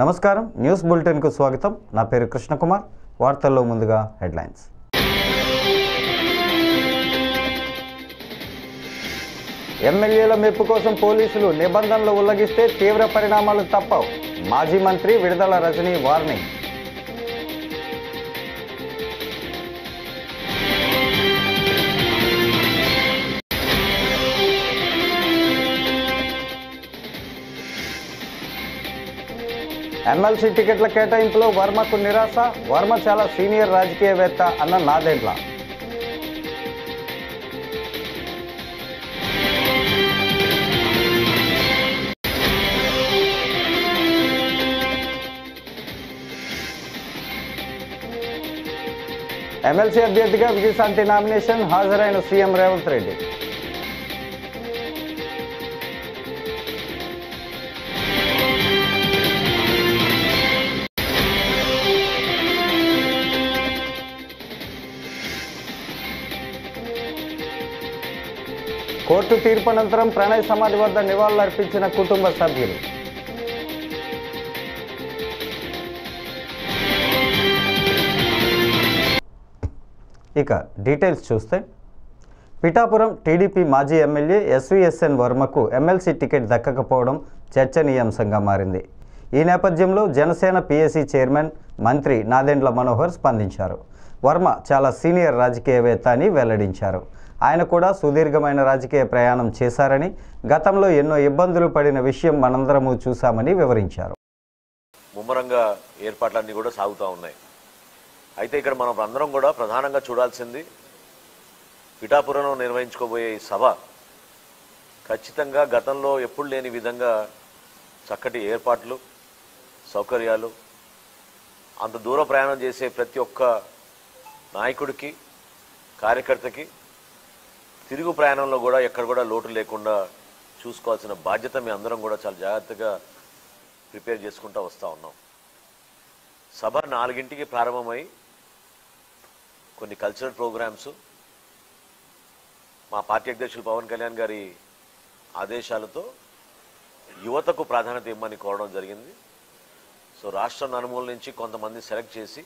నమస్కారం, న్యూస్ బులెటిన్కు స్వాగతం. నా పేరు కృష్ణకుమార్. వార్తల్లో ముందుగా హెడ్లైన్స్. ఎమ్మెల్యేల మెప్పు కోసం పోలీసులు నిబంధనలు ఉల్లంఘిస్తే తీవ్ర పరిణామాలు తప్పవు. మాజీ మంత్రి విడుదల రజనీ వార్నింగ్. ఎమ్మెల్సీ టికెట్ల కేటాయింపులో వర్మకు నిరాశ. వర్మ చాలా సీనియర్ రాజకీయవేత్త అన్న నాదెండ్ల. ఎమ్మెల్సీ అభ్యర్థిగా విజయశాంతి నామినేషన్ హాజరైన సీఎం రేవంత్ రెడ్డి. కోర్టు తీర్పు అనంతరం ప్రణయ్ సమాధి వద్ద నివాళులర్పించిన కుటుంబ సభ్యులు. ఇక డీటెయిల్స్ చూస్తే, పిఠాపురం టీడీపీ మాజీ ఎమ్మెల్యే ఎస్వీఎస్ఎన్ వర్మకు ఎమ్మెల్సీ టికెట్ దక్కకపోవడం చర్చనీయాంశంగా మారింది. ఈ నేపథ్యంలో జనసేన పీఏసీ చైర్మన్ మంత్రి నాదెండ్ల మనోహర్ స్పందించారు. వర్మ చాలా సీనియర్ రాజకీయవేత్త అని వెల్లడించారు. ఆయన కూడా సుదీర్ఘమైన రాజకీయ ప్రయాణం చేశారని, గతంలో ఎన్నో ఇబ్బందులు పడిన విషయం మనందరము చూశామని వివరించారు. ముమ్మరంగా ఏర్పాట్లన్నీ కూడా సాగుతూ ఉన్నాయి. అయితే ఇక్కడ మనం అందరం కూడా ప్రధానంగా చూడాల్సింది, పిఠాపురంలో నిర్వహించుకోబోయే ఈ సభ ఖచ్చితంగా గతంలో ఎప్పుడు లేని విధంగా చక్కటి ఏర్పాట్లు, సౌకర్యాలు, అంత దూర ప్రయాణం చేసే ప్రతి ఒక్క నాయకుడికి, కార్యకర్తకి తిరుగు ప్రయాణంలో కూడా ఎక్కడ కూడా లోటు లేకుండా చూసుకోవాల్సిన బాధ్యత మీ అందరం కూడా చాలా జాగ్రత్తగా ప్రిపేర్ చేసుకుంటూ వస్తూ ఉన్నాం. సభ 4ంటికి ప్రారంభమై కొన్ని కల్చరల్ ప్రోగ్రామ్స్ మా పార్టీ అధ్యక్షులు పవన్ కళ్యాణ్ గారి ఆదేశాలతో యువతకు ప్రాధాన్యత ఇవ్వమని కోరడం జరిగింది. సో రాష్ట్రం నలుమూల నుంచి కొంతమంది సెలెక్ట్ చేసి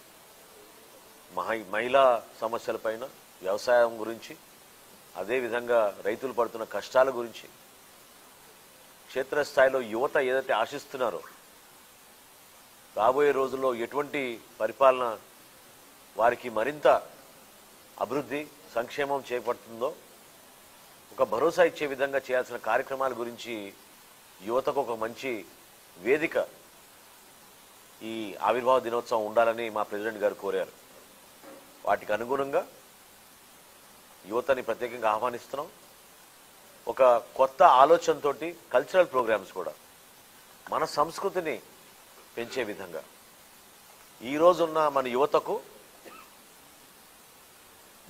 మహిళా సమస్యలపైన, వ్యవసాయం గురించి, అదేవిధంగా రైతులు పడుతున్న కష్టాల గురించి, క్షేత్రస్థాయిలో యువత ఏదైతే ఆశిస్తున్నారో రాబోయే రోజుల్లో ఎటువంటి పరిపాలన వారికి మరింత అభివృద్ధి, సంక్షేమం చేపడుతుందో ఒక భరోసా ఇచ్చే విధంగా చేయాల్సిన కార్యక్రమాల గురించి యువతకు ఒక మంచి వేదిక ఈ ఆవిర్భావ దినోత్సవం ఉండాలని మా ప్రెసిడెంట్ గారు కోరారు. వాటికి అనుగుణంగా యువతని ప్రత్యేకంగా ఆహ్వానిస్తున్నాం. ఒక కొత్త ఆలోచనతో కల్చరల్ ప్రోగ్రామ్స్ కూడా మన సంస్కృతిని పెంచే విధంగా ఈరోజున్న మన యువతకు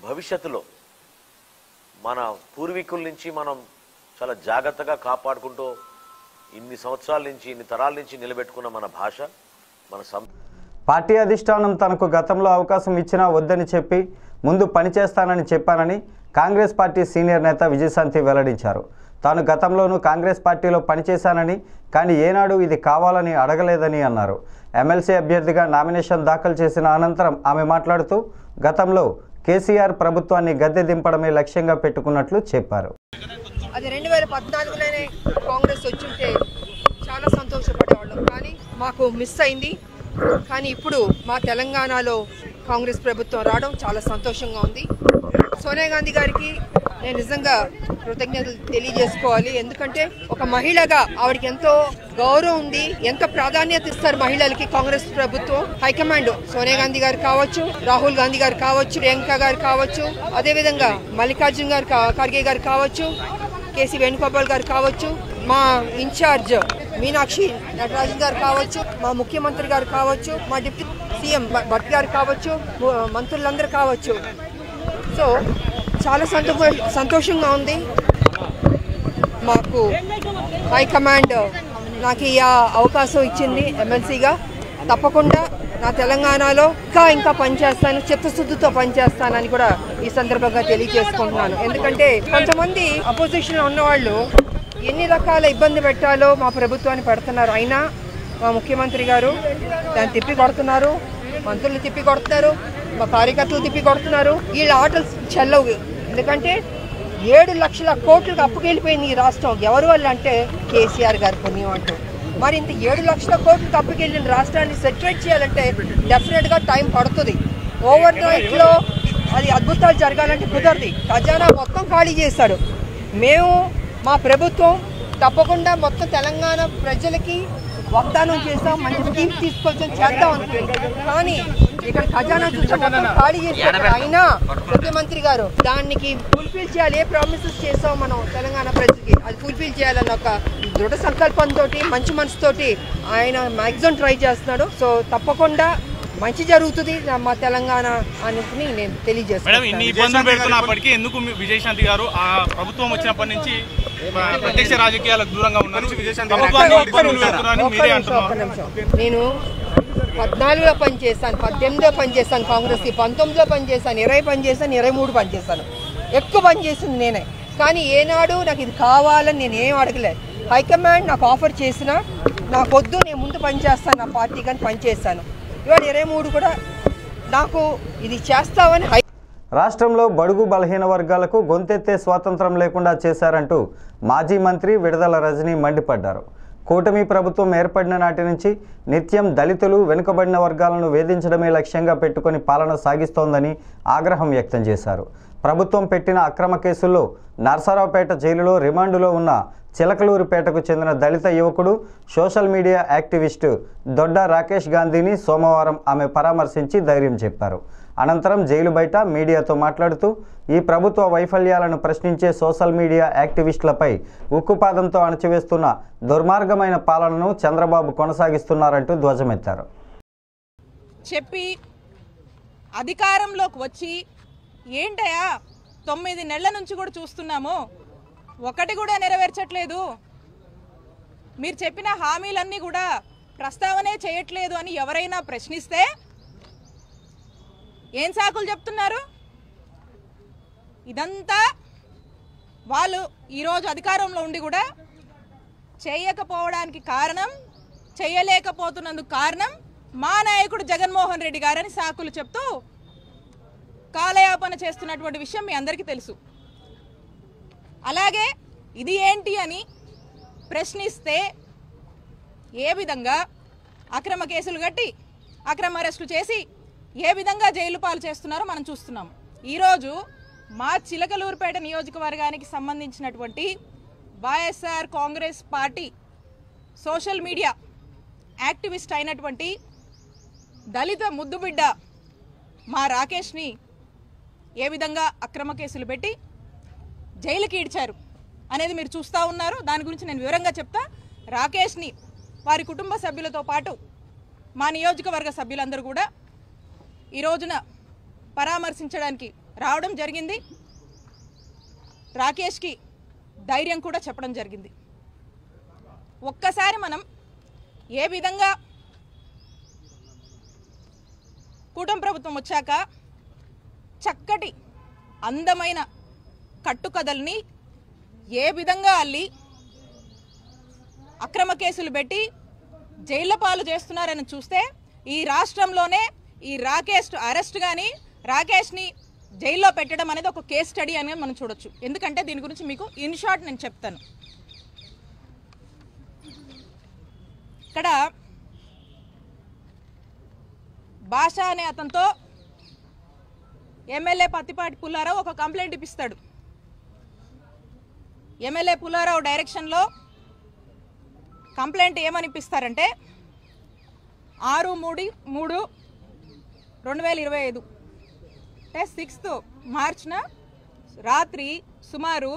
భవిష్యత్తులో మన పూర్వీకుల నుంచి మనం చాలా జాగ్రత్తగా కాపాడుకుంటూ ఇన్ని సంవత్సరాల నుంచి, ఇన్ని తరాల నుంచి నిలబెట్టుకున్న మన భాష, మన పార్టీ అధిష్టానం తనకు గతంలో అవకాశం ఇచ్చినా వద్దని చెప్పి ముందు పనిచేస్తానని చెప్పానని కాంగ్రెస్ పార్టీ సీనియర్ నేత విజయశాంతి వెల్లడించారు. తాను గతంలోనూ కాంగ్రెస్ పార్టీలో పనిచేశానని, కానీ ఏనాడు ఇది కావాలని అడగలేదని అన్నారు. ఎమ్మెల్సీ అభ్యర్థిగా నామినేషన్ దాఖలు చేసిన అనంతరం ఆమె మాట్లాడుతూ, గతంలో కేసీఆర్ ప్రభుత్వాన్ని గద్దె దింపడమే లక్ష్యంగా పెట్టుకున్నట్లు చెప్పారు. అది 2014లోనే కాంగ్రెస్ వచ్చుంటే చాలా సంతోషపడేవాళ్ళం, కానీ మాకు మిస్ అయింది. కానీ ఇప్పుడు మా తెలంగాణలో కాంగ్రెస్ ప్రభుత్వం రావడం చాలా సంతోషంగా ఉంది. సోనియా గాంధీ గారికి నేను నిజంగా కృతజ్ఞతలు తెలియజేసుకోవాలి. ఎందుకంటే ఒక మహిళగా ఆవిడకి ఎంతో గౌరవం ఉంది, ఎంతో ప్రాధాన్యత ఇస్తారు మహిళలకి కాంగ్రెస్ ప్రభుత్వం. హైకమాండ్ సోనియా గాంధీ గారు కావచ్చు, రాహుల్ గాంధీ గారు కావచ్చు, ప్రియాంక గారు కావచ్చు, అదేవిధంగా మల్లికార్జున్ గారు ఖర్గే గారు కావచ్చు, కేసీ వేణుగోపాల్ గారు కావచ్చు, మా ఇన్ఛార్జ్ మీనాక్షి నటరాజన్ గారు కావచ్చు, మా ముఖ్యమంత్రి గారు కావచ్చు, మా డిప్యూటీ సీఎం భట్ గారు కావచ్చు, మంత్రులందరూ కావచ్చు. సో చాలా సంతోషంగా ఉంది. మాకు హైకమాండ్ నాకు ఈ అవకాశం ఇచ్చింది ఎమ్మెల్సీగా. తప్పకుండా నా తెలంగాణలో ఇంకా పనిచేస్తాను, చిత్తశుద్ధితో పనిచేస్తానని కూడా ఈ సందర్భంగా తెలియజేసుకుంటున్నాను. ఎందుకంటే కొంతమంది అపోజిషన్లో ఉన్నవాళ్ళు ఎన్ని రకాల ఇబ్బంది పెట్టాలో మా ప్రభుత్వాన్ని పెడుతున్నారు. అయినా మా ముఖ్యమంత్రి గారు దాన్ని తిప్పి కొడుతున్నారు, మంత్రులు తిప్పి కొడుతున్నారు, మా కార్యకర్తలు తిప్పి కొడుతున్నారు. వీళ్ళ ఆటలు చెల్లవు. ఎందుకంటే 7 లక్షల కోట్లకు అప్పుకెళ్ళిపోయింది ఈ రాష్ట్రం. ఎవరు వాళ్ళు అంటే కేసీఆర్ గారు పుణ్యం అంటూ. మరి ఇంత 7 లక్షల కోట్లకు అప్పుకెళ్ళిన రాష్ట్రాన్ని సెటిల్ చేయాలంటే డెఫినెట్గా టైం పడుతుంది. ఓవర్ నైట్లో అది అద్భుతాలు జరగాలంటే కుదరదు. ఖజానా మొత్తం ఖాళీ చేశాడు. మేము మా ప్రభుత్వం తప్పకుండా మొత్తం తెలంగాణ ప్రజలకి వాగ్దానం చేస్తాం, మంచి స్కీమ్స్ తీసుకొచ్చాం, చేద్దాం అనుకుంది. కానీ ఇక్కడ ఖజానా చూసి మొత్తం ఖాళీ చేశారు. అయినా ముఖ్యమంత్రి గారు దానికి ఫుల్ఫిల్ చేయాలి. ఏ ప్రామిసెస్ చేస్తాం మనం తెలంగాణ ప్రజలకి అది ఫుల్ఫిల్ చేయాలన్న ఒక దృఢ సంకల్పంతో మంచి మనసుతోటి ఆయన మ్యాక్సిమం ట్రై చేస్తున్నాడు. సో తప్పకుండా మంచి జరుగుతుంది మా తెలంగాణ అనుకుని నేను తెలియజేస్తాను. ఇన్ని ఇబ్బందులు పెడుతున్నప్పటికీ ఎందుకు విజయశాంతి గారు ఆ ప్రభుత్వం వచ్చినప్పటి నుంచి ప్రత్యక్ష రాజకీయాలకు దూరంగా ఉన్నారు? నేను 14లో పనిచేస్తాను, 18లో పనిచేస్తాను, కాంగ్రెస్కి 19లో పనిచేస్తాను, 20 పనిచేస్తాను, 23 పనిచేస్తాను. ఎక్కువ పనిచేస్తుంది నేనే. కానీ ఏనాడు నాకు ఇది కావాలని నేను ఏం అడగలేదు. హైకమాండ్ నాకు ఆఫర్ చేసినా నాకు వద్దు, నేను ముందు పనిచేస్తాను, నా పార్టీ కానీ పనిచేస్తాను. ఇవాళ 23 కూడా నాకు ఇది చేస్తామని. రాష్ట్రంలో బడుగు బలహీన వర్గాలకు గొంతెత్తే స్వాతంత్రం లేకుండా చేశారంటూ మాజీ మంత్రి విడదల రజనీ మండిపడ్డారు. కూటమి ప్రభుత్వం ఏర్పడిన నాటి నుంచి నిత్యం దళితులు, వెనుకబడిన వర్గాలను వేధించడమే లక్ష్యంగా పెట్టుకొని పాలన సాగిస్తోందని ఆగ్రహం వ్యక్తం చేశారు. ప్రభుత్వం పెట్టిన అక్రమ కేసుల్లో నర్సరావుపేట జైలులో రిమాండులో ఉన్న చిలకలూరిపేటకు చెందిన దళిత యువకుడు, social media activist Dodda Rakesh గాంధీని సోమవారం ఆమె పరామర్శించి ధైర్యం చెప్పారు. అనంతరం జైలు బయట మీడియాతో మాట్లాడుతూ ఈ ప్రభుత్వ వైఫల్యాలను ప్రశ్నించే సోషల్ మీడియా యాక్టివిస్టులపై ఉక్కుపాదంతో అణచివేస్తున్న దుర్మార్గమైన పాలనను చంద్రబాబు కొనసాగిస్తున్నారంటూ ధ్వజమెత్తారు. చెప్పి అధికారంలోకి వచ్చి ఏంటయా 9 నెలల నుంచి కూడా చూస్తున్నాము, ఒకటి కూడా నెరవేర్చట్లేదు, మీరు చెప్పిన హామీలన్నీ కూడా ప్రస్తావనే చేయట్లేదు అని ఎవరైనా ప్రశ్నిస్తే ఏం సాకులు చెప్తున్నారు? ఇదంతా వాళ్ళు ఈరోజు అధికారంలో ఉండి కూడా చేయకపోవడానికి కారణం, చేయలేకపోతున్నందుకు కారణం మా నాయకుడు జగన్మోహన్ రెడ్డి గారని సాకులు చెప్తూ కాలయాపన చేస్తున్నటువంటి విషయం మీ అందరికీ తెలుసు. అలాగే ఇది ఏంటి అని ప్రశ్నిస్తే ఏ విధంగా అక్రమ కేసులు కట్టి అక్రమ అరెస్టులు చేసి ఏ విధంగా జైలు పాలు చేస్తున్నారో మనం చూస్తున్నాం. ఈరోజు మా చిలకలూరుపేట నియోజకవర్గానికి సంబంధించినటువంటి YSR Congress party social media activist అయినటువంటి దళిత ముద్దుబిడ్డ మా రాకేష్ని ఏ విధంగా అక్రమ కేసులు పెట్టి జైలుకి ఈడ్చారు అనేది మీరు చూస్తూ ఉన్నారు. దాని గురించి నేను వివరంగా చెప్తా. రాకేష్ని వారి కుటుంబ సభ్యులతో పాటు మా నియోజకవర్గ సభ్యులందరూ కూడా ఈ రోజున పరామర్శించడానికి రావడం జరిగింది. రాకేష్కి ధైర్యం కూడా చెప్పడం జరిగింది. ఒక్కసారి మనం ఏ విధంగా కూటమి ప్రభుత్వం వచ్చాక చక్కటి అందమైన కట్టుకథల్ని ఏ విధంగా అల్లి అక్రమ కేసులు పెట్టి జైళ్ల పాలు చేస్తున్నారని చూస్తే ఈ రాష్ట్రంలోనే ఈ రాకేష్ అరెస్ట్ కానీ రాకేష్ని జైల్లో పెట్టడం అనేది ఒక కేస్ స్టడీ అనేది మనం చూడొచ్చు. ఎందుకంటే దీని గురించి మీకు ఇన్ షార్ట్ నేను చెప్తాను. ఇక్కడ భాష అనే అతనితో ఎమ్మెల్యే పత్తిపాటి పుల్లారావు ఒక కంప్లైంట్ ఇప్పిస్తాడు. ఎమ్మెల్యే పుల్లారావు డైరెక్షన్లో కంప్లైంట్ ఏమని ఇప్పిస్తారంటే 6/3/2025 అంటే 6th మార్చ్న రాత్రి సుమారు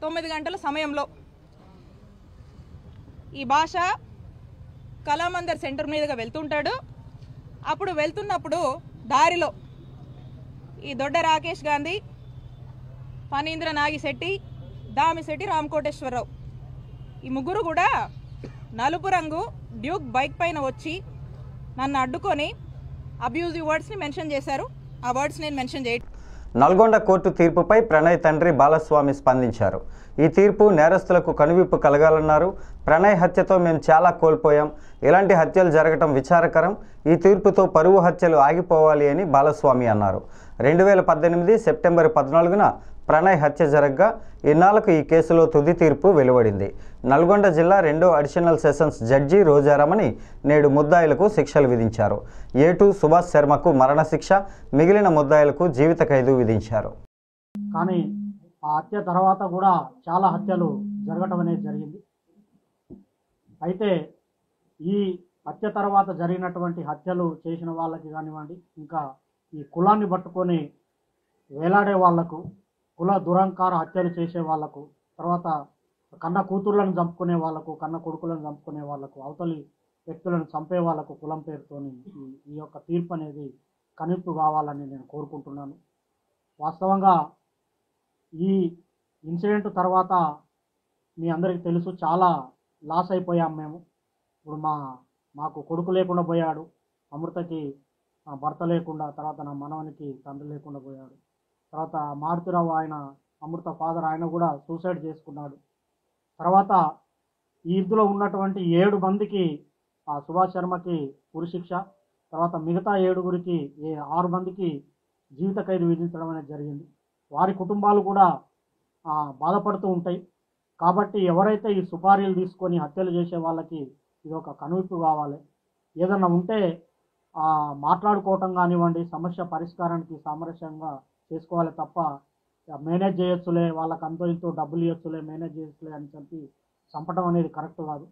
9 గంటల సమయంలో ఈ భాష కళామందర్ సెంటర్ మీదుగా వెళ్తుంటాడు. అప్పుడు వెళ్తున్నప్పుడు దారిలో ఈ దొడ్డ రాకేష్ గాంధీ, ఫణీంద్ర నాగిశెట్టి, దామిశెట్టి రామకోటేశ్వరరావు ఈ ముగ్గురు కూడా నలుపు రంగు డ్యూక్ బైక్ పైన వచ్చి నన్ను అడ్డుకొని అబ్యూజివ్ వర్డ్స్ని మెన్షన్ చేశారు. ఆ వర్డ్స్ నేను మెన్షన్ చేయడం. నల్గొండ కోర్టు తీర్పుపై ప్రణయ్ తండ్రి బాలస్వామి స్పందించారు. ఈ తీర్పు నేరస్తులకు కనువిప్పు కలగాలన్నారు. ప్రణయ్ హత్యతో మేము చాలా కోల్పోయాం. ఇలాంటి హత్యలు జరగటం విచారకరం. ఈ తీర్పుతో పరువు హత్యలు ఆగిపోవాలి అని బాలస్వామి అన్నారు. 2018 సెప్టెంబర్ 14న ప్రణయ్ హత్య జరగ్గా ఇన్నాళ్లకు ఈ కేసులో తుది తీర్పు వెలువడింది. నల్గొండ జిల్లా 2వ అడిషనల్ సెషన్స్ జడ్జి రోజారమణి నేడు ముద్దాయిలకు శిక్షలు విధించారు. A2 సుభాష్ శర్మకు మరణశిక్ష, మిగిలిన ముద్దాయిలకు జీవిత ఖైదు విధించారు. కానీ ఆ హత్య తర్వాత కూడా చాలా హత్యలు జరగటం అనేది జరిగింది. అయితే ఈ హత్య తర్వాత జరిగినటువంటి హత్యలు చేసిన వాళ్ళకి కానివ్వండి, ఇంకా ఈ కులాన్ని పట్టుకొని వేలాడే వాళ్లకు, కుల దురహంకార హత్యలు చేసే వాళ్లకు, తర్వాత కన్న కూతుర్లను చంపుకునే వాళ్లకు, కన్న కొడుకులను చంపుకునే వాళ్లకు, అవతలి వ్యక్తులను చంపే వాళ్లకు కులం పేరుతోని ఈ యొక్క తీర్పు అనేది కనువిప్పు కావాలని నేను కోరుకుంటున్నాను. వాస్తవంగా ఈ ఇన్సిడెంట్ తర్వాత మీ అందరికీ తెలుసు, చాలా లాస్ అయిపోయాం మేము. ఇప్పుడు మాకు కొడుకు లేకుండా పోయాడు, అమృతకి భర్త లేకుండా, తర్వాత నా మనవనికి తండ్రి లేకుండా పోయాడు. తర్వాత మారుతిరావు ఆయన అమృత ఫాదర్ ఆయన కూడా సూసైడ్ చేసుకున్నాడు. తర్వాత ఈ ఇందులో ఉన్నటువంటి 7 మందికి సుభాష్ శర్మకి ఉరిశిక్ష, తర్వాత మిగతా 7గురికి 6 మందికి జీవిత ఖైదు విధించడం అనేది జరిగింది. వారి కుటుంబాలు కూడా బాధపడుతూ ఉంటాయి. కాబట్టి ఎవరైతే ఈ సుపారీలు తీసుకొని హత్యలు చేసే వాళ్ళకి ఇది ఒక కనువిప్పు కావాలి. ఏదన్నా ఉంటే మాట్లాడుకోవటం కానివ్వండి, సమస్య పరిష్కారానికి సామరస్యంగా చేసుకోవాలి తప్ప మేనేజ్ చేయొచ్చులే, వాళ్ళకి అంతో ఇంతో డబ్బులు ఇవ్వచ్చులే, మేనేజ్ చేయొచ్చులే అని చెప్పి చంపడం అనేది కరెక్ట్ కాదు.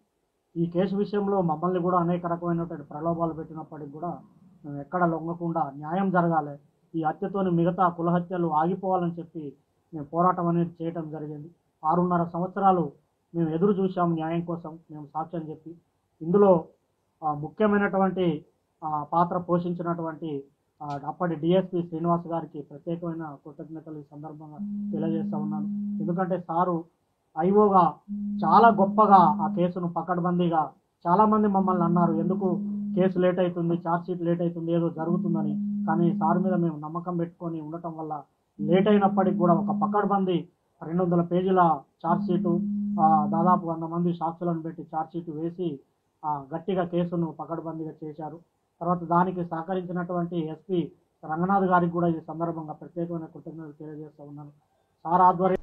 ఈ కేసు విషయంలో మమ్మల్ని కూడా అనేక రకమైనటువంటి ప్రలోభాలు పెట్టినప్పటికి కూడా మేము ఎక్కడ లొంగకుండా న్యాయం జరగాలి, ఈ హత్యతోని మిగతా కుల హత్యలు ఆగిపోవాలని చెప్పి మేము పోరాటం అనేది చేయటం జరిగింది. 6.5 సంవత్సరాలు మేము ఎదురు చూసాం న్యాయం కోసం, మేము సాక్ష్యం చెప్పి. ఇందులో ముఖ్యమైనటువంటి పాత్ర పోషించినటువంటి అప్పటి డిఎస్పి శ్రీనివాస్ గారికి ప్రత్యేకమైన కృతజ్ఞతలు ఈ సందర్భంగా తెలియజేస్తూ ఉన్నాను. ఎందుకంటే సారు ఐఓగా చాలా గొప్పగా ఆ కేసును పకడ్బందీగా, చాలామంది మమ్మల్ని అన్నారు ఎందుకు కేసు లేట్ అవుతుంది, ఛార్జ్షీట్ లేట్ అవుతుంది, ఏదో జరుగుతుందని. కానీ సార్ మీద మేము నమ్మకం పెట్టుకొని ఉండటం వల్ల లేట్ అయినప్పటికీ కూడా ఒక పకడ్బందీ 200 పేజీల ఛార్జ్షీటు, దాదాపు 100 మంది సాక్షులను పెట్టి ఛార్జ్షీట్ వేసి గట్టిగా కేసును పకడ్బందీగా చేశారు. తర్వాత దానికి సహకరించినటువంటి ఎస్పీ రంగనాథ్ గారికి కూడా ఈ సందర్భంగా ప్రత్యేకమైన కృతజ్ఞతలు తెలియజేస్తూ ఉన్నాను. సార్ ఆధ్వర్యం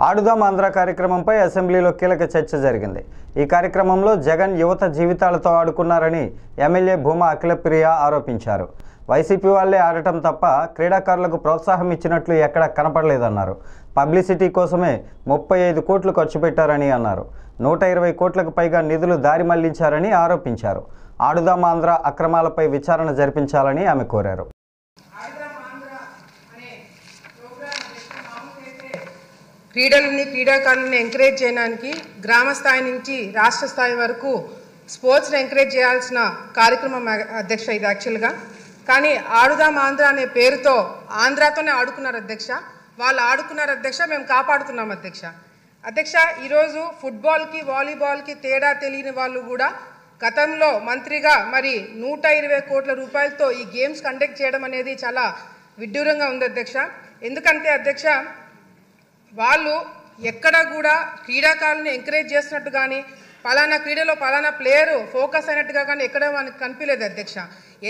ఆడుదాం ఆంధ్ర కార్యక్రమంపై అసెంబ్లీలో కీలక చర్చ జరిగింది. ఈ కార్యక్రమంలో జగన్ యువత జీవితాలతో ఆడుకున్నారని ఎమ్మెల్యే భూమా అఖిలప్రియ ఆరోపించారు. వైసీపీ వాళ్లే ఆడటం తప్ప క్రీడాకారులకు ప్రోత్సాహం ఇచ్చినట్లు ఎక్కడా కనపడలేదన్నారు. పబ్లిసిటీ కోసమే 35 కోట్లు ఖర్చు పెట్టారని అన్నారు. 120 కోట్లకు పైగా నిధులు దారి మళ్లించారని ఆరోపించారు. ఆడుదాం ఆంధ్ర అక్రమాలపై విచారణ జరిపించాలని ఆమె కోరారు. క్రీడాకారులను ఎంకరేజ్ చేయడానికి గ్రామ స్థాయి నుంచి రాష్ట్ర స్థాయి వరకు స్పోర్ట్స్ని ఎంకరేజ్ చేయాల్సిన కార్యక్రమం అధ్యక్ష ఇది యాక్చువల్గా. కానీ ఆడుదాం ఆంధ్ర అనే పేరుతో ఆంధ్రాతోనే ఆడుకున్నారు అధ్యక్ష. వాళ్ళు ఆడుకున్నారు అధ్యక్ష, మేము కాపాడుతున్నాం అధ్యక్ష. అధ్యక్ష, ఈరోజు ఫుట్బాల్కి వాలీబాల్కి తేడా తెలియని వాళ్ళు కూడా గతంలో మంత్రిగా మరి 120 కోట్ల రూపాయలతో ఈ గేమ్స్ కండక్ట్ చేయడం అనేది చాలా విడ్డూరంగా ఉంది అధ్యక్ష. ఎందుకంటే అధ్యక్ష, వాళ్ళు ఎక్కడ కూడా క్రీడాకారులను ఎంకరేజ్ చేస్తున్నట్టు కానీ, పలానా క్రీడలో పలానా ప్లేయరు ఫోకస్ అయినట్టుగా కానీ ఎక్కడ మనకు కనిపించలేదు అధ్యక్ష.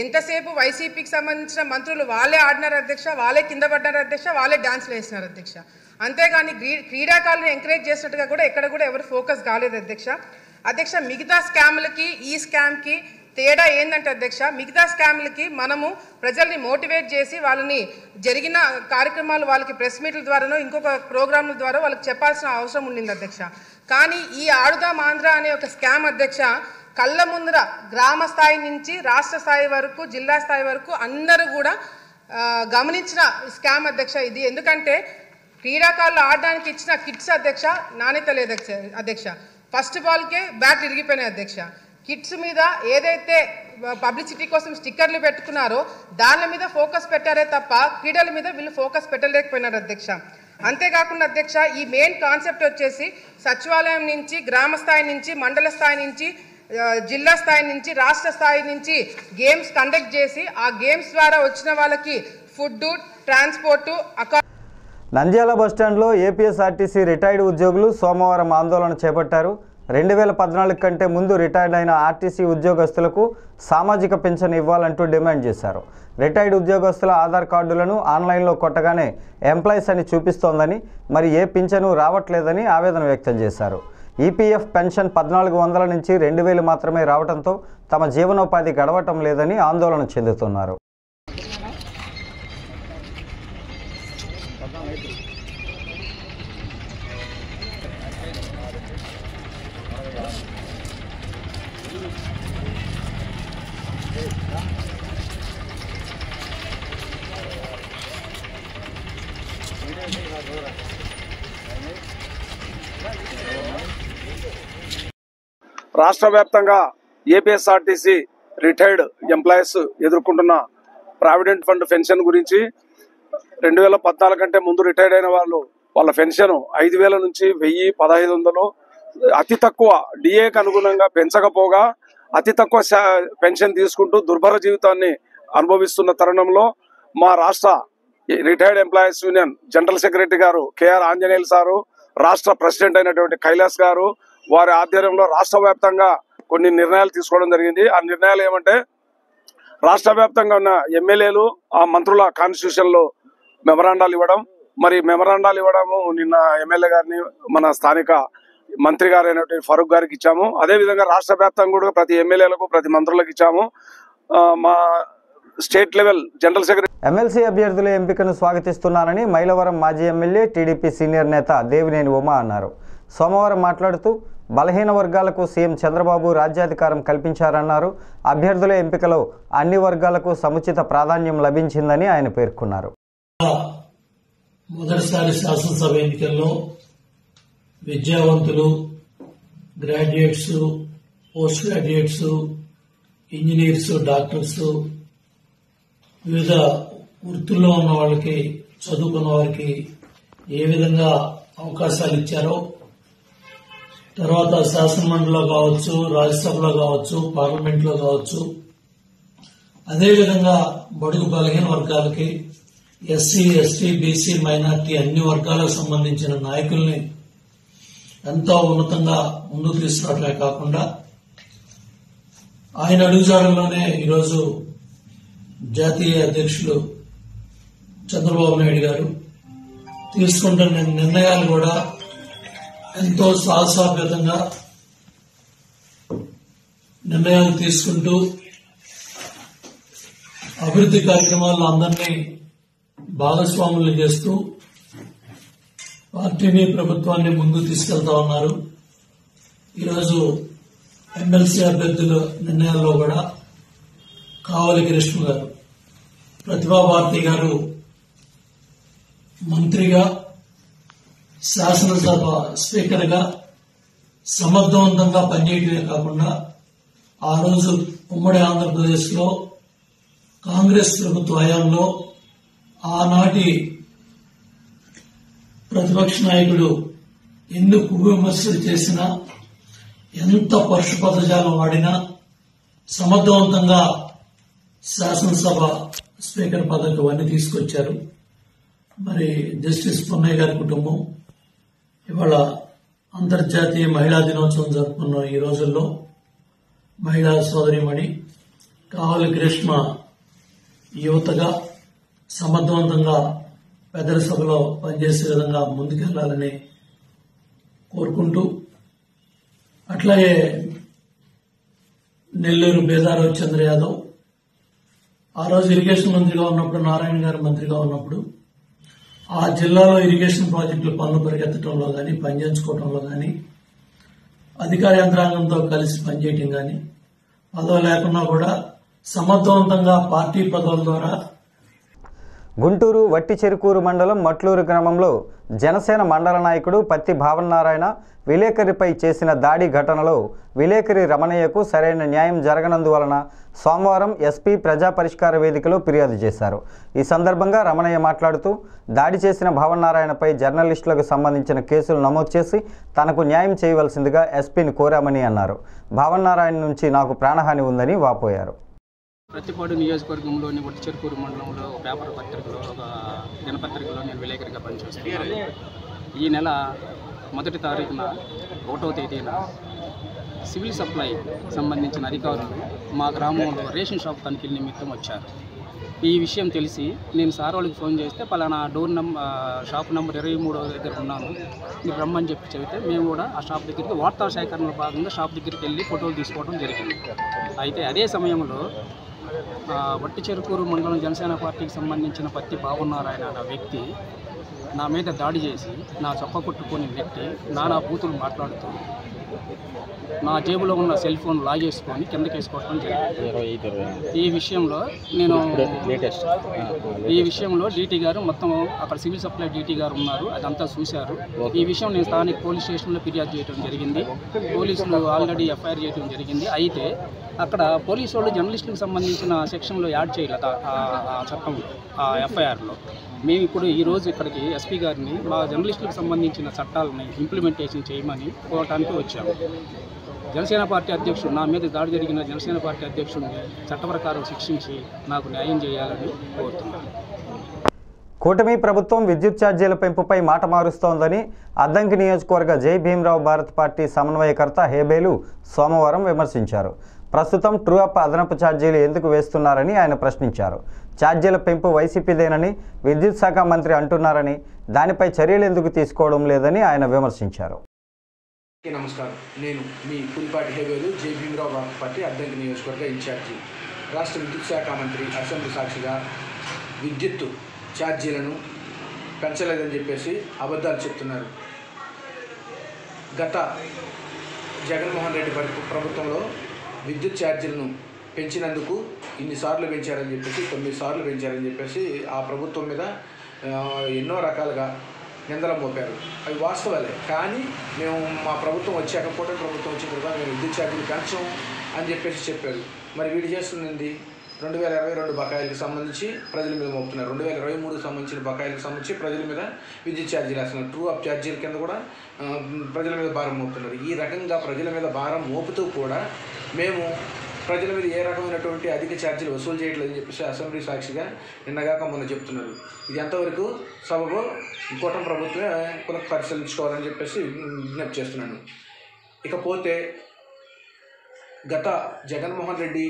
ఎంతసేపు వైసీపీకి సంబంధించిన మంత్రులు వాళ్ళే ఆడినారు అధ్యక్ష, వాళ్ళే కింద పడ్డారు అధ్యక్ష, వాళ్ళే డాన్స్లు వేసినారు అధ్యక్ష. అంతేగాని క్రీడాకారులను ఎంకరేజ్ చేసినట్టుగా కూడా ఎక్కడ కూడా ఎవరు ఫోకస్ కాలేదు అధ్యక్ష. అధ్యక్ష, మిగతా స్కామ్లకి ఈ స్కామ్కి తేడా ఏంటంటే అధ్యక్ష, మిగతా స్కామ్లకి మనము ప్రజల్ని మోటివేట్ చేసి వాళ్ళని జరిగిన కార్యక్రమాలు వాళ్ళకి ప్రెస్ మీట్ల ద్వారానో ఇంకొక ప్రోగ్రాంల ద్వారా వాళ్ళకి చెప్పాల్సిన అవసరం ఉండింది అధ్యక్ష. కానీ ఈ ఆడుదాం ఆంధ్ర అనే ఒక స్కామ్ అధ్యక్ష కళ్ళ ముందర గ్రామ స్థాయి నుంచి రాష్ట్ర స్థాయి వరకు జిల్లా స్థాయి వరకు అందరూ కూడా గమనించిన స్కామ్ అధ్యక్ష ఇది. ఎందుకంటే క్రీడాకారులు ఆడడానికి ఇచ్చిన కిట్స్ అధ్యక్ష నాణ్యత లేదు అధ్యక్ష. ఫస్ట్ బాల్కే బ్యాట్ ఇరిగిపోయినాయి అధ్యక్ష. కిట్స్ మీద ఏదైతే పబ్లిసిటీ కోసం స్టిక్కర్లు పెట్టుకున్నారో దాని మీద ఫోకస్ పెట్టారే తప్ప క్రీడల మీద వీళ్ళు ఫోకస్ పెట్టలేకపోయినారు అధ్యక్ష. అంతేకాకుండా అధ్యక్ష, ఈ మెయిన్ కాన్సెప్ట్ వచ్చేసి సచివాలయం నుంచి గ్రామ స్థాయి నుంచి మండల స్థాయి నుంచి జిల్లా స్థాయి నుంచి రాష్ట్ర స్థాయి నుంచి గేమ్స్ కండక్ట్ చేసి ఆ గేమ్స్ ద్వారా వచ్చిన వాళ్ళకి ఫుడ్, ట్రాన్స్పోర్టు, నంద్యాల బస్టాండ్లో ఏపీఎస్ఆర్టీసీ రిటైర్డ్ ఉద్యోగులు సోమవారం ఆందోళన చేపట్టారు. 2014 కంటే ముందు రిటైర్డ్ అయిన ఆర్టీసీ ఉద్యోగస్తులకు సామాజిక పింఛను ఇవ్వాలంటూ డిమాండ్ చేశారు. రిటైర్డ్ ఉద్యోగస్తుల ఆధార్ కార్డులను ఆన్లైన్లో కొట్టగానే ఎంప్లాయీస్ అని చూపిస్తోందని, మరి ఏ పింఛను రావట్లేదని ఆవేదన వ్యక్తం చేశారు. ఈపీఎఫ్ పెన్షన్ 1400 నుంచి 2000 మాత్రమే రావడంతో తమ జీవనోపాధి గడవటం లేదని ఆందోళన చెందుతున్నారు. రాష్ట్ర వ్యాప్తంగా ఏపీఎస్ఆర్టీసీ రిటైర్డ్ ఎంప్లాయీస్ ఎదుర్కొంటున్న ప్రావిడెంట్ ఫండ్ పెన్షన్ గురించి 2014 కంటే ముందు రిటైర్డ్ అయిన వాళ్ళ పెన్షన్ 5000 నుంచి 1000-1500 అతి తక్కువ డిఏకి అనుగుణంగా పెంచకపోగా అతి తక్కువ పెన్షన్ తీసుకుంటూ దుర్భర జీవితాన్ని అనుభవిస్తున్న తరుణంలో మా రాష్ట్ర retired employees union general secretary గారు కేఆర్ ఆంజనేయులు సారు, రాష్ట్ర ప్రెసిడెంట్ అయినటువంటి కైలాస్ గారు వారి ఆధ్వర్యంలో రాష్ట్ర వ్యాప్తంగా కొన్ని నిర్ణయాలు తీసుకోవడం జరిగింది. ఆ నిర్ణయాలు ఏమంటే, రాష్ట్ర వ్యాప్తంగా ఉన్న ఎమ్మెల్యేలు ఆ మంత్రుల కాన్స్టిట్యూషన్ లో మెమరాండాలు ఇవ్వడం, మరి మెమరాండాలు ఇవ్వడము నిన్న ఎమ్మెల్యే గారిని మన స్థానిక మంత్రి గారు అయినటువంటి ఫరూక్ గారికి ఇచ్చాము. అదేవిధంగా రాష్ట్ర వ్యాప్తంగా కూడా ప్రతి ఎమ్మెల్యేలకు ప్రతి మంత్రులకు ఇచ్చాము. మా state level general secretary MLC అభ్యర్థుల ఎంపికను స్వాగతిస్తున్నానని మైలవరం మాజీ ఎమ్మెల్యే టీడీపీ సీనియర్ నేత దేవినేని ఉమా అన్నారు. సోమవారం మాట్లాడుతూ బలహీన వర్గాలకు సీఎం చంద్రబాబు రాజ్యాధికారం కల్పించారన్నారు. అభ్యర్థుల ఎంపికలో అన్ని వర్గాలకు సముచిత ప్రాధాన్యం లభించిందని ఆయన పేర్కొన్నారు. మొదటిసారి శాసనసభ ఎన్నికల్లో విద్యావంతులు, graduates, post graduates, engineers, doctors, వివిధ వృత్తుల్లో ఉన్న వాళ్ళకి, చదువుకున్న వారికి ఏ విధంగా అవకాశాలు ఇచ్చారో, తర్వాత శాసనమండలిలో కావచ్చు, రాజ్యసభలో కావచ్చు, పార్లమెంట్లో కావచ్చు, అదేవిధంగా బడుగు బలహీన వర్గాలకి, ఎస్సీ, ఎస్టీ, బీసీ, మైనార్టీ అన్ని వర్గాలకు సంబంధించిన నాయకుల్ని ఎంతో ఉన్నతంగా ముందుకు తీసుకురావడమే కాకుండా ఆయన అడుగుజాడల్లోనే ఈరోజు జాతీయ అధ్యక్షులు చంద్రబాబు నాయుడు గారు తీసుకుంటున్న నిర్ణయాలు కూడా ఎంతో సాహసాభ్యతంగా నిర్ణయాలు తీసుకుంటూ అభివృద్ధి కార్యక్రమాల్లో అందరినీ భాగస్వాములు చేస్తూ పార్టీని, ప్రభుత్వాన్ని ముందుకు తీసుకెళ్తా ఉన్నారు. ఈరోజు ఎమ్మెల్సీ అభ్యర్థుల నిర్ణయాల్లో కూడా కావలి కృష్ణ గారు, ప్రతిభా భారతి గారు మంత్రిగా, శాసనసభ స్పీకర్గా సమర్థవంతంగా పనిచేయడమే కాకుండా ఆ రోజు ఉమ్మడి ఆంధ్రప్రదేశ్ లో కాంగ్రెస్ ప్రభుత్వ హయాంలో ఆనాటి ప్రతిపక్ష నాయకుడు ఎన్ని విమర్శలు చేసినా, ఎంత పరుషపదజాలం వాడినా సమర్థవంతంగా శాసనసభ స్పీకర్ పదవికి అవన్నీ తీసుకొచ్చారు. మరి జస్టిస్ పున్నయ్య గారి కుటుంబం ఇవాళ అంతర్జాతీయ మహిళా దినోత్సవం జరుపుకున్న ఈ రోజుల్లో మహిళా సోదరిమణి కావలి గ్రీష్మ యువతగా సమర్థవంతంగా పెద్దల సభలో పనిచేసే విధంగా ముందుకెళ్లాలని కోరుకుంటూ, అట్లాగే నెల్లూరు బేదారావు చంద్ర యాదవ్ ఆ రోజు ఇరిగేషన్ మంత్రిగా ఉన్నప్పుడు, నారాయణ గారు మంత్రిగా ఉన్నప్పుడు ఆ జిల్లాలో ఇరిగేషన్ ప్రాజెక్టుల పనులు పరిగెత్తడంలో కానీ, పనిచేయించుకోవడంలో కానీ, అధికార యంత్రాంగంతో కలిసి పనిచేయటం కానీ, పదవి లేకున్నా కూడా సమర్థవంతంగా పార్టీ పదవుల ద్వారా. గుంటూరు వట్టిచెరుకూరు మండలం మట్లూరు గ్రామంలో జనసేన మండల నాయకుడు పత్తి భావనారాయణ విలేకరిపై చేసిన దాడి ఘటనలో విలేకరి రమణయ్యకు సరైన న్యాయం జరగనందువలన సోమవారం ఎస్పీ ప్రజా పరిష్కార వేదికలో ఫిర్యాదు చేశారు. ఈ సందర్భంగా రమణయ్య మాట్లాడుతూ దాడి చేసిన భావనారాయణపై జర్నలిస్టులకు సంబంధించిన కేసులు నమోదు చేసి తనకు న్యాయం చేయవలసిందిగా ఎస్పీని కోరామని అన్నారు. భావనారాయణ నుంచి నాకు ప్రాణహాని ఉందని వాపోయారు. ప్రతిపాడు నియోజకవర్గంలోని ఒట్టిచెరుకూరు మండలంలో పేపర్ పత్రికలో ఒక దినపత్రికలో నేను విలేకరిగా పనిచేస్తున్నాను. ఈ నెల 1వ తారీఖున 1వ తేదీన సివిల్ సప్లై సంబంధించిన అధికారులు మా గ్రామంలో రేషన్ షాప్ తనిఖీల నిమిత్తం వచ్చారు. ఈ విషయం తెలిసి నేను సార్ వాళ్ళకి ఫోన్ చేస్తే పలానా షాప్ నెంబర్ 23 దగ్గర ఉన్నాను, మీరు రమ్మని చెప్పి చెబితే మేము కూడా ఆ షాప్ దగ్గరికి వార్తా సేకరణలో భాగంగా షాప్ దగ్గరికి వెళ్ళి ఫోటోలు తీసుకోవడం జరిగింది. అయితే అదే సమయంలో ఒట్టిచెరుకూరు మండలం జనసేన పార్టీకి సంబంధించిన పత్తి బాగున్నారాయన అనే వ్యక్తి నా మీద దాడి చేసి నా చొక్క కొట్టుకొని నెట్టి నానా బూతులు మాట్లాడుతూ నా జేబులో ఉన్న సెల్ ఫోన్ లాగేసుకొని కిందకి వేసుకోవడం జరిగింది. ఈ విషయంలో డీటీ గారు మొత్తం అక్కడ సివిల్ సప్లై డీటీ గారు ఉన్నారు, అదంతా చూశారు. ఈ విషయం నేను స్థానిక పోలీస్ స్టేషన్లో ఫిర్యాదు చేయడం జరిగింది. పోలీసులు ఆల్రెడీ ఎఫ్ఐఆర్ చేయడం జరిగింది. అయితే అక్కడ పోలీసు వాళ్ళు జర్నలిస్టులకు సంబంధించిన సెక్షన్లో యాడ్ చేయలేదు ఆ చట్టంలో, ఆ ఎఫ్ఐఆర్లో. మేము ఇప్పుడు ఈరోజు ఇక్కడికి ఎస్పీ గారిని మా జర్నలిస్టులకు సంబంధించిన చట్టాలని ఇంప్లిమెంటేషన్ చేయమని కోరటానికి వచ్చాము. జనసేన పార్టీ అధ్యక్షుడు నా మీద దాడి జరిగిన జనసేన పార్టీ అధ్యక్షుడిని చట్ట ప్రకారం శిక్షించి నాకు న్యాయం చేయాలని కోరుతున్నాను. కూటమి ప్రభుత్వం విద్యుత్ ఛార్జీల పెంపుపై మాట మారుస్తోందని అద్దంకి నియోజకవర్గ జై భీమరావు భారత్ పార్టీ సమన్వయకర్త హేబేలు సోమవారం విమర్శించారు. ప్రస్తుతం ట్రూ అప్ అదనపు ఛార్జీలు ఎందుకు వేస్తున్నారని ఆయన ప్రశ్నించారు. ఛార్జీల పెంపు వైసీపీదేనని విద్యుత్ శాఖ మంత్రి అంటున్నారని, దానిపై చర్యలు ఎందుకు తీసుకోవడం లేదని ఆయన విమర్శించారు. నమస్కారం, నేను మీ పులిపాటి హేబేలు జై భీమరావు భారత్ పార్టీ అద్దంకి నియోజకవర్గ ఇన్ఛార్జి. రాష్ట్ర విద్యుత్ శాఖ మంత్రి అసెంబ్లీ సాక్షిగా విద్యుత్ ఛార్జీలను పెంచలేదని చెప్పేసి అబద్ధాలు చెప్తున్నారు. గత జగన్మోహన్ రెడ్డి ప్రభుత్వంలో విద్యుత్ ఛార్జీలను పెంచినందుకు ఇన్నిసార్లు పెంచారని చెప్పేసి 9 సార్లు పెంచారని చెప్పేసి ఆ ప్రభుత్వం మీద ఎన్నో రకాలుగా నిందలు మోపారు. అవి వాస్తవాలే. కానీ మేము మా ప్రభుత్వం వచ్చాక కూటమి ప్రభుత్వం వచ్చిన తర్వాత మేము విద్యుత్ ఛార్జీలు పెంచం అని చెప్పేసి చెప్పారు. మరి వీడు చేస్తుంది 2022 బకాయిలకు సంబంధించి ప్రజల మీద మోపుతున్నారు. 2023కి సంబంధించిన బకాయిలకు సంబంధించి ప్రజల మీద విద్యుత్ ఛార్జీలు వేస్తున్నారు. ట్రూ అప్ ఛార్జీల కింద కూడా ప్రజల మీద భారం మోపుతున్నారు. ఈ రకంగా ప్రజల మీద భారం మోపుతూ కూడా మేము ప్రజల మీద ఏ రకమైనటువంటి అధిక ఛార్జీలు వసూలు చేయట్లేదని చెప్పేసి అసెంబ్లీ సాక్షిగా నిన్నగాక మొన్న చెప్తున్నారు. ఇది ఎంతవరకు సబబో కూటమి ప్రభుత్వమే పునః పరిశీలించుకోవాలని చెప్పేసి విజ్ఞప్తి చేస్తున్నాను. ఇకపోతే గత జగన్మోహన్ రెడ్డి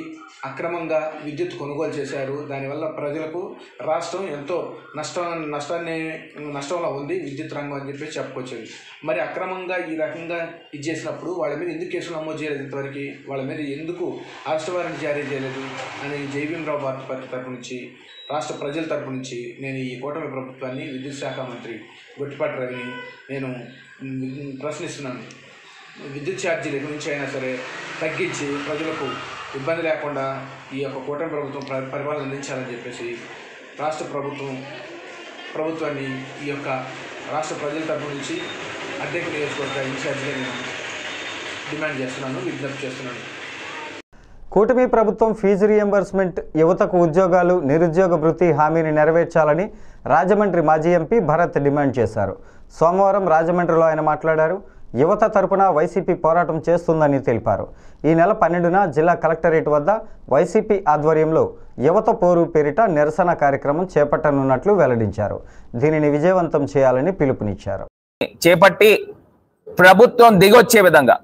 అక్రమంగా విద్యుత్ కొనుగోలు చేశారు. దానివల్ల ప్రజలకు రాష్ట్రం ఎంతో నష్టంలో ఉంది విద్యుత్ రంగం అని చెప్పేసి చెప్పుకొచ్చేది. మరి అక్రమంగా ఈ రకంగా ఇది చేసినప్పుడు వాళ్ళ మీద ఎందుకు కేసులు నమోదు చేయలేదు? ఇంతవరకు వాళ్ళ మీద ఎందుకు అరెస్ట్ వారెంట్ జారీ చేయలేదు అని జై భీమరావు భారత్ పార్టీ తరపు నుంచి, రాష్ట్ర ప్రజల తరపు నుంచి నేను ఈ కూటమి ప్రభుత్వాన్ని, విద్యుత్ శాఖ మంత్రి గొట్టిపాటి రవిని నేను ప్రశ్నిస్తున్నాను. విద్యుత్ ఛార్జీలు ఎక్కడి నుంచి అయినా సరే తగ్గించి ప్రజలకు ఇబ్బంది లేకుండా ఈ యొక్క కూటమి ప్రభుత్వం పరిపాలన అందించాలని చెప్పేసి రాష్ట్ర ప్రభుత్వాన్ని ఈ యొక్క రాష్ట్ర ప్రజల తరపు నుంచి అద్దెకి నియోజకవర్గ ఇన్ఛార్జిగా నేను డిమాండ్ చేస్తున్నాను, విజ్ఞప్తి చేస్తున్నాను. కూటమి ప్రభుత్వం ఫీజు రియంబర్స్మెంట్, యువతకు ఉద్యోగాలు, నిరుద్యోగ భృతి హామీని నెరవేర్చాలని రాజమండ్రి మాజీ ఎంపీ భరత్ డిమాండ్ చేశారు. సోమవారం రాజమండ్రిలో ఆయన మాట్లాడారు. యువత తరపున వైసీపీ పోరాటం చేస్తుందని తెలిపారు. ఈ నెల 12న జిల్లా కలెక్టరేట్ వద్ద వైసీపీ ఆధ్వర్యంలో యువత పోరు పేరిట నిరసన కార్యక్రమం చేపట్టనున్నట్లు వెల్లడించారు. దీనిని విజయవంతం చేయాలని పిలుపునిచ్చారు. చేపట్టి ప్రభుత్వం దిగొచ్చే విధంగా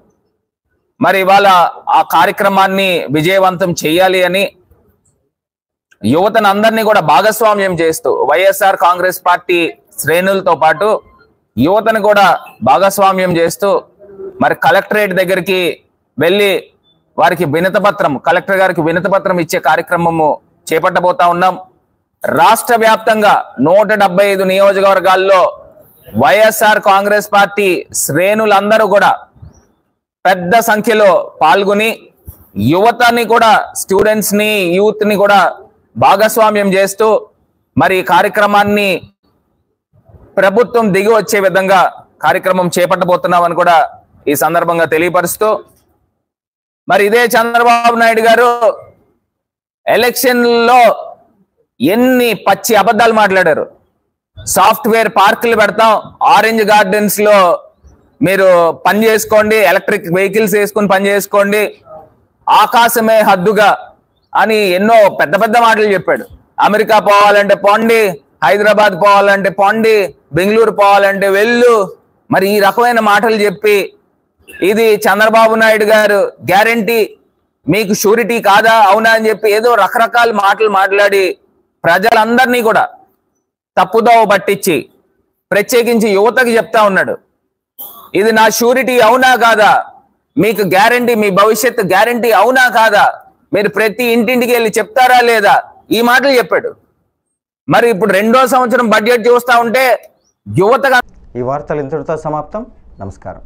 మరి ఇవాళ ఆ కార్యక్రమాన్ని విజయవంతం చేయాలి అని యువతను అందరినీ కూడా భాగస్వామ్యం చేస్తూ వైఎస్ఆర్ కాంగ్రెస్ పార్టీ శ్రేణులతో పాటు యువతను కూడా భాగస్వామ్యం చేస్తూ మరి కలెక్టరేట్ దగ్గరికి వెళ్ళి వారికి వినతిపత్రం, కలెక్టర్ గారికి వినతిపత్రం ఇచ్చే కార్యక్రమము చేపట్టబోతా ఉన్నాం. రాష్ట్ర వ్యాప్తంగా 175 నియోజకవర్గాల్లో వైఎస్ఆర్ కాంగ్రెస్ పార్టీ శ్రేణులందరూ కూడా పెద్ద సంఖ్యలో పాల్గొని యువతని కూడా, స్టూడెంట్స్ ని, యూత్ ని కూడా భాగస్వామ్యం చేస్తూ మరి కార్యక్రమాన్ని ప్రభుత్వం దిగి వచ్చే విధంగా కార్యక్రమం చేపట్టబోతున్నామని కూడా ఈ సందర్భంగా తెలియపరుస్తూ, మరి ఇదే చంద్రబాబు నాయుడు గారు ఎలక్షన్లో ఎన్ని పచ్చి అబద్ధాలు మాట్లాడారు. సాఫ్ట్వేర్ పార్కులు పెడతాం, ఆరెంజ్ గార్డెన్స్ లో మీరు పని చేసుకోండి, ఎలక్ట్రిక్ వెహికల్స్ వేసుకుని పని చేసుకోండి, ఆకాశమే హద్దుగా అని ఎన్నో పెద్ద పెద్ద మాటలు చెప్పాడు. అమెరికా పోవాలంటే పోండి, హైదరాబాద్ పోవాలంటే పోండి, బెంగళూరు పోవాలంటే వెళ్ళు. మరి ఈ రకమైన మాటలు చెప్పి ఇది చంద్రబాబు నాయుడు గారు గ్యారంటీ మీకు షూరిటీ కాదా అవునా అని చెప్పి ఏదో రకరకాల మాటలు మాట్లాడి ప్రజలందరినీ కూడా తప్పుదోవ పట్టించి ప్రత్యేకించి యువతకి చెప్తా ఉన్నాడు, ఇది నా షూరిటీ అవునా కాదా, మీకు గ్యారంటీ, మీ భవిష్యత్తు గ్యారంటీ అవునా కాదా, మీరు ప్రతి ఇంటింటికి వెళ్ళి చెప్తారా లేదా, ఈ మాటలు చెప్పాడు. మరి ఇప్పుడు 2వ సంవత్సరం బడ్జెట్ చూస్తా ఉంటే యువతగా. ఈ వార్తలు ఇంతటితో సమాప్తం. నమస్కారం.